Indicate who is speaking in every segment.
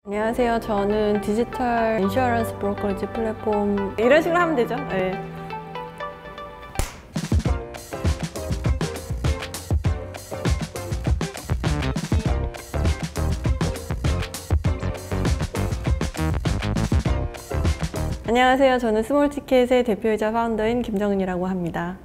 Speaker 1: 안녕하세요. 저는 디지털 인슈어런스 브로커리지 플랫폼 이런 식으로 하면 되죠. 네. 안녕하세요. 저는 스몰티켓의 대표이자 파운더인 김정은이라고 합니다.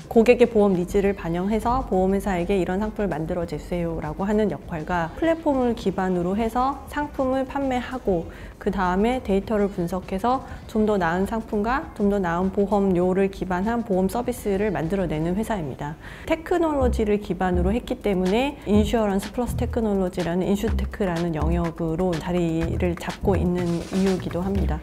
Speaker 1: 고객의 보험 니즈를 반영해서 보험회사에게 이런 상품을 만들어 주세요 라고 하는 역할과 플랫폼을 기반으로 해서 상품을 판매하고 그 다음에 데이터를 분석해서 좀 더 나은 상품과 좀 더 나은 보험료를 기반한 보험 서비스를 만들어내는 회사입니다. 테크놀로지를 기반으로 했기 때문에 인슈어런스 플러스 테크놀로지라는 인슈테크라는 영역으로 자리를 잡고 있는 이유이기도 합니다.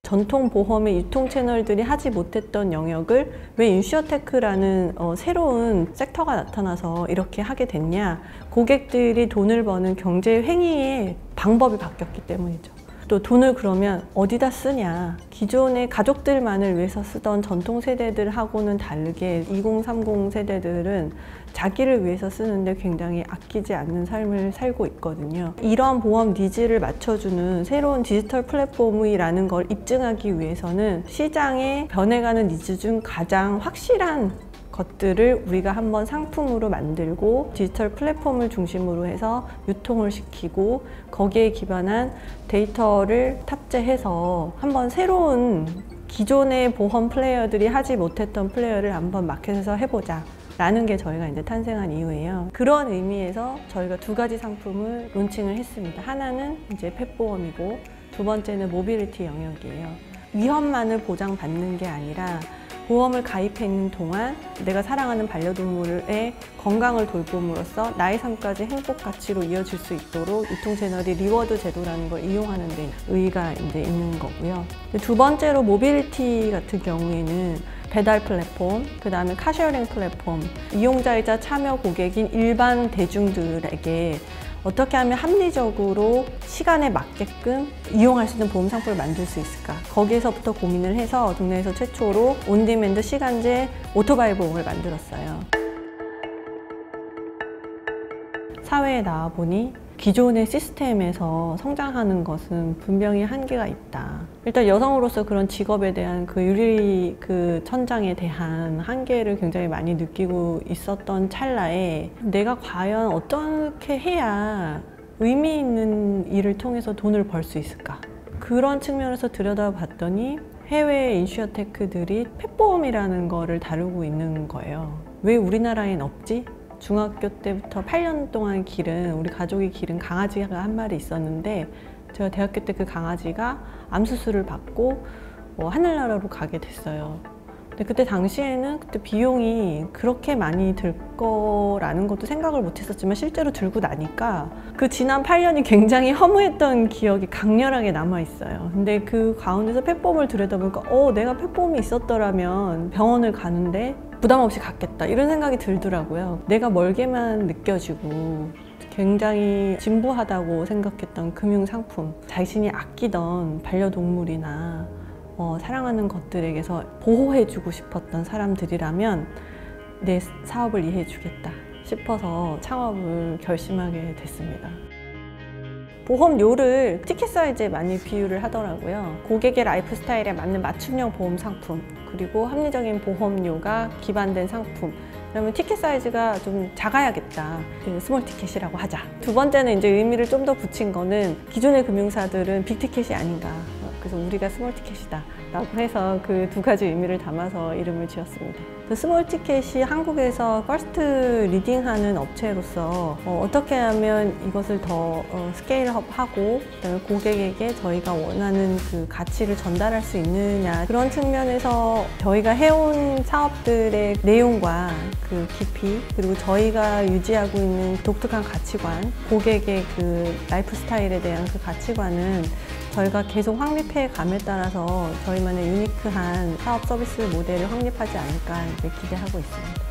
Speaker 1: 전통 보험의 유통 채널들이 하지 못했던 영역을 왜 인슈어테크라는 새로운 섹터가 나타나서 이렇게 하게 됐냐? 고객들이 돈을 버는 경제 행위의 방법이 바뀌었기 때문이죠. 또 돈을 그러면 어디다 쓰냐? 기존의 가족들만을 위해서 쓰던 전통 세대들하고는 다르게 2030 세대들은 자기를 위해서 쓰는데 굉장히 아끼지 않는 삶을 살고 있거든요. 이런 보험 니즈를 맞춰주는 새로운 디지털 플랫폼이라는 걸 입증하기 위해서는 시장에 변해가는 니즈 중 가장 확실한 것들을 우리가 한번 상품으로 만들고 디지털 플랫폼을 중심으로 해서 유통을 시키고 거기에 기반한 데이터를 탑재해서 한번 새로운 기존의 보험 플레이어들이 하지 못했던 플레이어를 한번 마켓에서 해보자 라는 게 저희가 이제 탄생한 이유예요. 그런 의미에서 저희가 두 가지 상품을 론칭을 했습니다. 하나는 이제 펫보험이고 두 번째는 모빌리티 영역이에요. 위험만을 보장받는 게 아니라 보험을 가입해 있는 동안 내가 사랑하는 반려동물의 건강을 돌봄으로써 나의 삶까지 행복 가치로 이어질 수 있도록 유통 채널이 리워드 제도라는 걸 이용하는 데 의의가 이제 있는 거고요. 두 번째로 모빌리티 같은 경우에는 배달 플랫폼, 그 다음에 카쉐어링 플랫폼, 이용자이자 참여 고객인 일반 대중들에게 어떻게 하면 합리적으로 시간에 맞게끔 이용할 수 있는 보험 상품을 만들 수 있을까? 거기에서부터 고민을 해서 국내에서 최초로 온디맨드 시간제 오토바이 보험을 만들었어요. 사회에 나와보니 기존의 시스템에서 성장하는 것은 분명히 한계가 있다. 일단 여성으로서 그런 직업에 대한 그 천장에 대한 한계를 굉장히 많이 느끼고 있었던 찰나에 내가 과연 어떻게 해야 의미 있는 일을 통해서 돈을 벌 수 있을까? 그런 측면에서 들여다봤더니 해외 인슈어테크들이 펫보험이라는 거를 다루고 있는 거예요. 왜 우리나라엔 없지? 중학교 때부터 8년 동안 기른 우리 가족이 기른 강아지가 한 마리 있었는데 제가 대학교 때 그 강아지가 암 수술을 받고 하늘나라로 가게 됐어요. 근데 그때 당시에는 그때 비용이 그렇게 많이 들 거라는 것도 생각을 못 했었지만 실제로 들고 나니까 그 지난 8년이 굉장히 허무했던 기억이 강렬하게 남아 있어요. 근데 그 가운데서 펫보험을 들여다보니까 내가 펫보험이 있었더라면 병원을 가는데 부담 없이 갔겠다 이런 생각이 들더라고요. 내가 멀게만 느껴지고 굉장히 진부하다고 생각했던 금융상품, 자신이 아끼던 반려동물이나 사랑하는 것들에게서 보호해주고 싶었던 사람들이라면 내 사업을 이해해주겠다 싶어서 창업을 결심하게 됐습니다. 보험료를 티켓 사이즈에 많이 비유를 하더라고요. 고객의 라이프 스타일에 맞는 맞춤형 보험 상품, 그리고 합리적인 보험료가 기반된 상품. 그러면 티켓 사이즈가 좀 작아야겠다. 스몰 티켓이라고 하자. 두 번째는 이제 의미를 좀 더 붙인 거는 기존의 금융사들은 빅 티켓이 아닌가. 그래서 우리가 스몰 티켓이다 라고 해서 그 두 가지 의미를 담아서 이름을 지었습니다. 스몰 티켓이 한국에서 퍼스트 리딩하는 업체로서 어떻게 하면 이것을 더 스케일업하고 그다음에 고객에게 저희가 원하는 그 가치를 전달할 수 있느냐 그런 측면에서 저희가 해온 사업들의 내용과 그 깊이 그리고 저희가 유지하고 있는 독특한 가치관 고객의 그 라이프 스타일에 대한 그 가치관은 저희가 계속 확립해 감에 따라서 저희만의 유니크한 사업 서비스 모델을 확립하지 않을까 기대하고 있습니다.